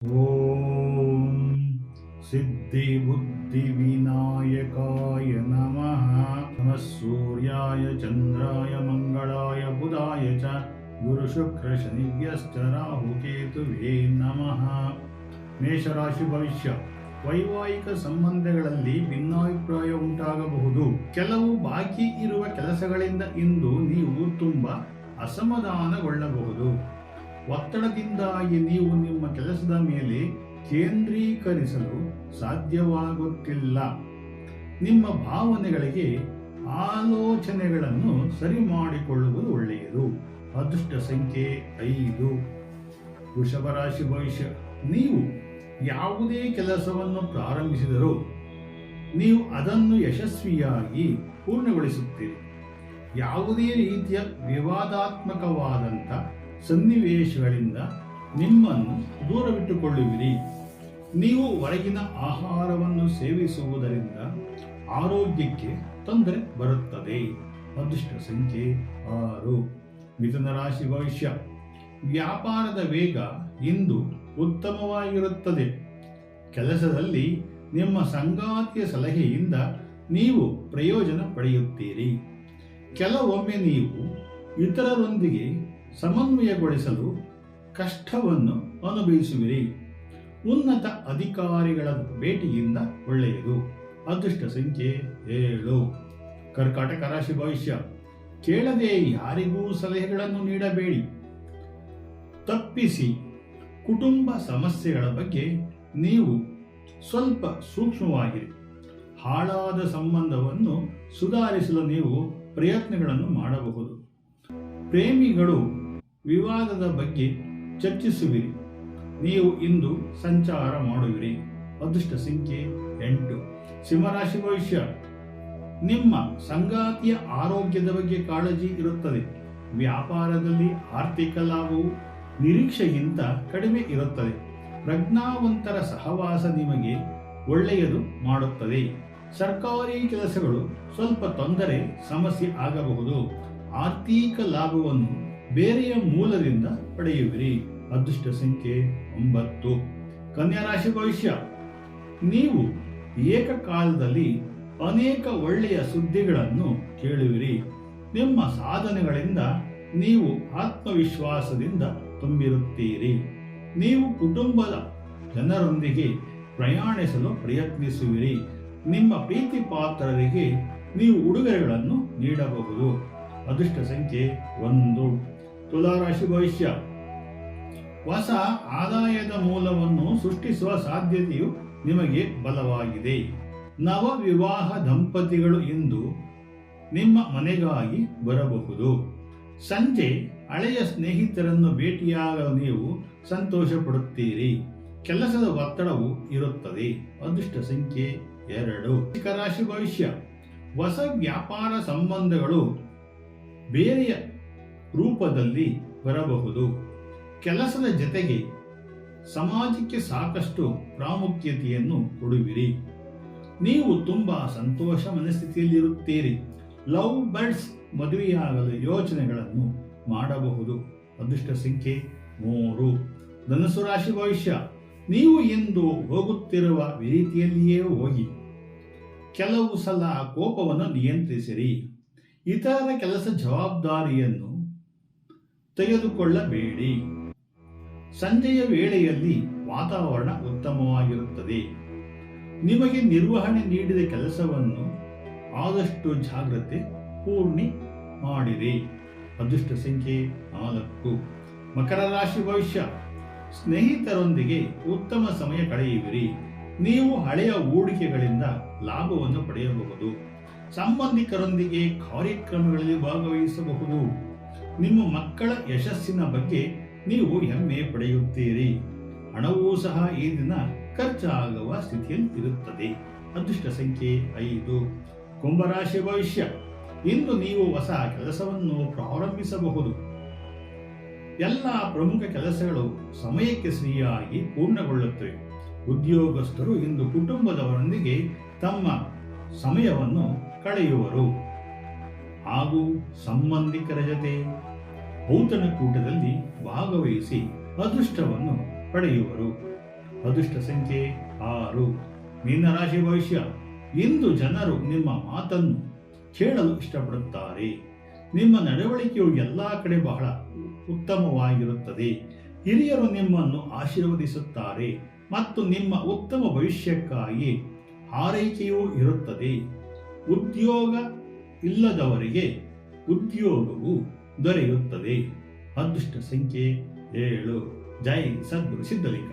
ಓಂ ಸಿದ್ಧಿ ಬುದ್ಧಿ ವಿನಾಯಕಾಯ ನಮಃ. ನಮಃ ಸೂರ್ಯಾಯ ಚಂದ್ರಾಯ ಮಂಗಳಾಯ ಬುಧಾಯ ಚ ಗುರು ಶುಕ್ರ ಶನಿಭ್ಯಶ್ಚ ರಾಹು ಕೇತುವೇ ನಮಃ. ಮೇಷರಾಶಿ ಭವಿಷ್ಯ. ವೈವಾಹಿಕ ಸಂಬಂಧಗಳಲ್ಲಿ ಭಿನ್ನಾಭಿಪ್ರಾಯ ಉಂಟಾಗಬಹುದು. ಕೆಲವು ಬಾಕಿ ಇರುವ ಕೆಲಸಗಳಿಂದ ಇಂದು ನೀವು ತುಂಬಾ ಅಸಮಾಧಾನಗೊಳ್ಳಬಹುದು. ಒತ್ತಡದಿಂದಾಗಿ ನೀವು ನಿಮ್ಮ ಕೆಲಸದ ಮೇಲೆ ಕೇಂದ್ರೀಕರಿಸಲು ಸಾಧ್ಯವಾಗುತ್ತಿಲ್ಲ. ನಿಮ್ಮ ಭಾವನೆಗಳಿಗೆ ಆಲೋಚನೆಗಳನ್ನು ಸರಿ ಮಾಡಿಕೊಳ್ಳುವುದು ಒಳ್ಳೆಯದು. ಅದೃಷ್ಟ ಸಂಖ್ಯೆ 5. ವೃಷಭ ರಾಶಿ ಭವಿಷ್ಯ. ನೀವು ಯಾವುದೇ ಕೆಲಸವನ್ನು ಪ್ರಾರಂಭಿಸಿದರೂ ನೀವು ಅದನ್ನು ಯಶಸ್ವಿಯಾಗಿ ಪೂರ್ಣಗೊಳಿಸುತ್ತೀರಿ. ಯಾವುದೇ ರೀತಿಯ ವಿವಾದಾತ್ಮಕವಾದಂಥ ಸನ್ನಿವೇಶಗಳಿಂದ ನಿಮ್ಮನ್ನು ದೂರವಿಟ್ಟುಕೊಳ್ಳುವಿರಿ. ನೀವು ಹೊರಗಿನ ಆಹಾರವನ್ನು ಸೇವಿಸುವುದರಿಂದ ಆರೋಗ್ಯಕ್ಕೆ ತೊಂದರೆ ಬರುತ್ತದೆ. ಅದೃಷ್ಟ ಸಂಖ್ಯೆ 6. ಮಿಥುನ ರಾಶಿ ಭವಿಷ್ಯ. ವ್ಯಾಪಾರದ ವೇಗ ಇಂದು ಉತ್ತಮವಾಗಿರುತ್ತದೆ. ಕೆಲಸದಲ್ಲಿ ನಿಮ್ಮ ಸಂಗಾತಿಯ ಸಲಹೆಯಿಂದ ನೀವು ಪ್ರಯೋಜನ ಪಡೆಯುತ್ತೀರಿ. ಕೆಲವೊಮ್ಮೆ ನೀವು ಇತರರೊಂದಿಗೆ ಸಮನ್ವಯಗೊಳಿಸಲು ಕಷ್ಟವನ್ನು ಅನುಭವಿಸುವಿರಿ. ಉನ್ನತ ಅಧಿಕಾರಿಗಳ ಭೇಟಿಯಿಂದ ಒಳ್ಳೆಯದು. ಅದೃಷ್ಟ ಸಂಖ್ಯೆ 7. ಕರ್ಕಾಟಕ ರಾಶಿ ಭವಿಷ್ಯ. ಕೇಳದೆ ಯಾರಿಗೂ ಸಲಹೆಗಳನ್ನು ನೀಡಬೇಡಿ. ತಪ್ಪಿಸಿ. ಕುಟುಂಬ ಸಮಸ್ಯೆಗಳ ಬಗ್ಗೆ ನೀವು ಸ್ವಲ್ಪ ಸೂಕ್ಷ್ಮವಾಗಿರಿ. ಹಾಳಾದ ಸಂಬಂಧವನ್ನು ಸುಧಾರಿಸಲು ನೀವು ಪ್ರಯತ್ನಗಳನ್ನು ಮಾಡಬಹುದು. ಪ್ರೇಮಿಗಳು ವಿವಾದದ ಬಗ್ಗೆ ಚರ್ಚಿಸುವಿರಿ. ನೀವು ಇಂದು ಸಂಚಾರ ಮಾಡುವಿರಿ. ಅದೃಷ್ಟ ಸಂಖ್ಯೆ 8. ಸಿಂಹರಾಶಿ ಭವಿಷ್ಯ. ನಿಮ್ಮ ಸಂಗಾತಿಯ ಆರೋಗ್ಯದ ಬಗ್ಗೆ ಕಾಳಜಿ ಇರುತ್ತದೆ. ವ್ಯಾಪಾರದಲ್ಲಿ ಆರ್ಥಿಕ ಲಾಭವು ನಿರೀಕ್ಷೆಗಿಂತ ಕಡಿಮೆ ಇರುತ್ತದೆ. ಪ್ರಜ್ಞಾವಂತರ ಸಹವಾಸ ನಿಮಗೆ ಒಳ್ಳೆಯದು ಮಾಡುತ್ತದೆ. ಸರ್ಕಾರಿ ಕೆಲಸಗಳು ಸ್ವಲ್ಪ ತೊಂದರೆ ಸಮಸ್ಯೆ ಆಗಬಹುದು. ಆರ್ಥಿಕ ಲಾಭವನ್ನು ಬೇರೆಯ ಮೂಲದಿಂದ ಪಡೆಯುವಿರಿ. ಅದೃಷ್ಟ ಸಂಖ್ಯೆ 9. ಕನ್ಯಾ ರಾಶಿ ಭವಿಷ್ಯ. ನೀವು ಏಕಕಾಲದಲ್ಲಿ ಅನೇಕ ಒಳ್ಳೆಯ ಸುದ್ದಿಗಳನ್ನು ಕೇಳುವಿರಿ. ನಿಮ್ಮ ಸಾಧನೆಗಳಿಂದ ನೀವು ಆತ್ಮವಿಶ್ವಾಸದಿಂದ ತುಂಬಿರುತ್ತೀರಿ. ನೀವು ಕುಟುಂಬದ ಜನರೊಂದಿಗೆ ಪ್ರಯಾಣಿಸಲು ಪ್ರಯತ್ನಿಸುವಿರಿ. ನಿಮ್ಮ ಪ್ರೀತಿ ಪಾತ್ರರಿಗೆ ನೀವು ಉಡುಗೊರೆಗಳನ್ನು ನೀಡಬಹುದು. ಅದೃಷ್ಟ ಸಂಖ್ಯೆ 1. ತುಲಾರಾಶಿ ಭವಿಷ್ಯ. ಹೊಸ ಆದಾಯದ ಮೂಲವನ್ನು ಸೃಷ್ಟಿಸುವ ಸಾಧ್ಯತೆಯು ನಿಮಗೆ ಬಲವಾಗಿದೆ. ನವ ವಿವಾಹ ದಂಪತಿಗಳು ಇಂದು ನಿಮ್ಮ ಮನೆಗಾಗಿ ಬರಬಹುದು. ಸಂಜೆ ಹಳೆಯ ಸ್ನೇಹಿತರನ್ನು ಭೇಟಿಯಾಗಲು ನೀವು ಸಂತೋಷ ಪಡುತ್ತೀರಿ. ಕೆಲಸದ ಒತ್ತಡವು ಇರುತ್ತದೆ. ಅದೃಷ್ಟ ಸಂಖ್ಯೆ 2. ವೃಶ್ಚಿಕ ರಾಶಿ ಭವಿಷ್ಯ. ಹೊಸ ವ್ಯಾಪಾರ ಸಂಬಂಧಗಳು ಬೇರೆಯ ರೂಪದಲ್ಲಿ ಬರಬಹುದು. ಕೆಲಸದ ಜೊತೆಗೆ ಸಮಾಜಕ್ಕೆ ಸಾಕಷ್ಟು ಪ್ರಾಮುಖ್ಯತೆಯನ್ನು ಕೊಡುವಿರಿ. ನೀವು ತುಂಬಾ ಸಂತೋಷ ಮನಸ್ಥಿತಿಯಲ್ಲಿರುತ್ತೀರಿ. ಲವ್ ಬರ್ಡ್ಸ್ ಮದುವೆಯಾಗಲು ಯೋಚನೆಗಳನ್ನು ಮಾಡಬಹುದು. ಅದೃಷ್ಟ ಸಂಖ್ಯೆ 3. ಧನುಸ್ಸು ರಾಶಿ ಭವಿಷ್ಯ. ನೀವು ಇಂದು ಹೋಗುತ್ತಿರುವ ರೀತಿಯಲ್ಲಿಯೇ ಹೋಗಿ. ಕೆಲವು ಸಲ ಕೋಪವನ್ನು ನಿಯಂತ್ರಿಸಿರಿ. ಇತರರ ಕೆಲಸ ಜವಾಬ್ದಾರಿಯನ್ನು ತೆಗೆದುಕೊಳ್ಳಬೇಡಿ. ಸಂಜೆಯ ವೇಳೆಯಲ್ಲಿ ವಾತಾವರಣ ಉತ್ತಮವಾಗಿರುತ್ತದೆ. ನಿಮಗೆ ನಿರ್ವಹಣೆ ನೀಡಿದ ಕೆಲಸವನ್ನು ಆದಷ್ಟು ಜಾಗ್ರತೆ ಪೂರ್ಣಿ ಮಾಡಿರಿ. ಅದೃಷ್ಟ ಸಂಖ್ಯೆ 4. ಮಕರ ರಾಶಿ ಭವಿಷ್ಯ. ಸ್ನೇಹಿತರೊಂದಿಗೆ ಉತ್ತಮ ಸಮಯ ಕಳೆಯುವಿರಿ. ನೀವು ಹಳೆಯ ಹೂಡಿಕೆಗಳಿಂದ ಲಾಭವನ್ನು ಪಡೆಯಬಹುದು. ಸಂಬಂಧಿಕರೊಂದಿಗೆ ಕಾರ್ಯಕ್ರಮಗಳಲ್ಲಿ ಭಾಗವಹಿಸಬಹುದು. ನಿಮ್ಮ ಮಕ್ಕಳ ಯಶಸ್ಸಿನ ಬಗ್ಗೆ ನೀವು ಹೆಮ್ಮೆ ಪಡೆಯುತ್ತೀರಿ. ಹಣವೂ ಸಹ ಈ ದಿನ ಖರ್ಚಾಗುವ ಸ್ಥಿತಿಯಲ್ಲಿ ಇರುತ್ತದೆ. ಅದೃಷ್ಟ ಸಂಖ್ಯೆ 5. ಕುಂಭರಾಶಿ ಭವಿಷ್ಯ. ಇಂದು ನೀವು ಹೊಸ ಕೆಲಸವನ್ನು ಪ್ರಾರಂಭಿಸಬಹುದು. ಎಲ್ಲ ಪ್ರಮುಖ ಕೆಲಸಗಳು ಸಮಯಕ್ಕೆ ಸರಿಯಾಗಿ ಪೂರ್ಣಗೊಳ್ಳುತ್ತವೆ. ಉದ್ಯೋಗಸ್ಥರು ಇಂದು ಕುಟುಂಬದವರೊಂದಿಗೆ ತಮ್ಮ ಸಮಯವನ್ನು ಕಳೆಯುವರು ಹಾಗೂ ಸಂಬಂಧಿಕರ ಜೊತೆ ಔತಣಕೂಟದಲ್ಲಿ ಭಾಗವಹಿಸಿ ಅದೃಷ್ಟವನ್ನು ಪಡೆಯುವರು. ಅದೃಷ್ಟ ಸಂಖ್ಯೆ 6. ಮೀನ ರಾಶಿ ಭವಿಷ್ಯ. ಇಂದು ಜನರು ನಿಮ್ಮ ಮಾತನ್ನು ಕೇಳಲು ಇಷ್ಟಪಡುತ್ತಾರೆ. ನಿಮ್ಮ ನಡವಳಿಕೆಯು ಎಲ್ಲ ಕಡೆ ಬಹಳ ಉತ್ತಮವಾಗಿರುತ್ತದೆ. ಹಿರಿಯರು ನಿಮ್ಮನ್ನು ಆಶೀರ್ವದಿಸುತ್ತಾರೆ ಮತ್ತು ನಿಮ್ಮ ಉತ್ತಮ ಭವಿಷ್ಯಕ್ಕಾಗಿ ಹಾರೈಕೆಯೂ ಇರುತ್ತದೆ. ಉದ್ಯೋಗ ಇಲ್ಲದವರಿಗೆ ಉದ್ಯೋಗವು ದೊರೆಯುತ್ತದೆ. ಅದೃಷ್ಟ ಸಂಖ್ಯೆ 7. ಜೈ ಸದ್ಗುರು ಸಿದ್ಧಲಿಂಗ.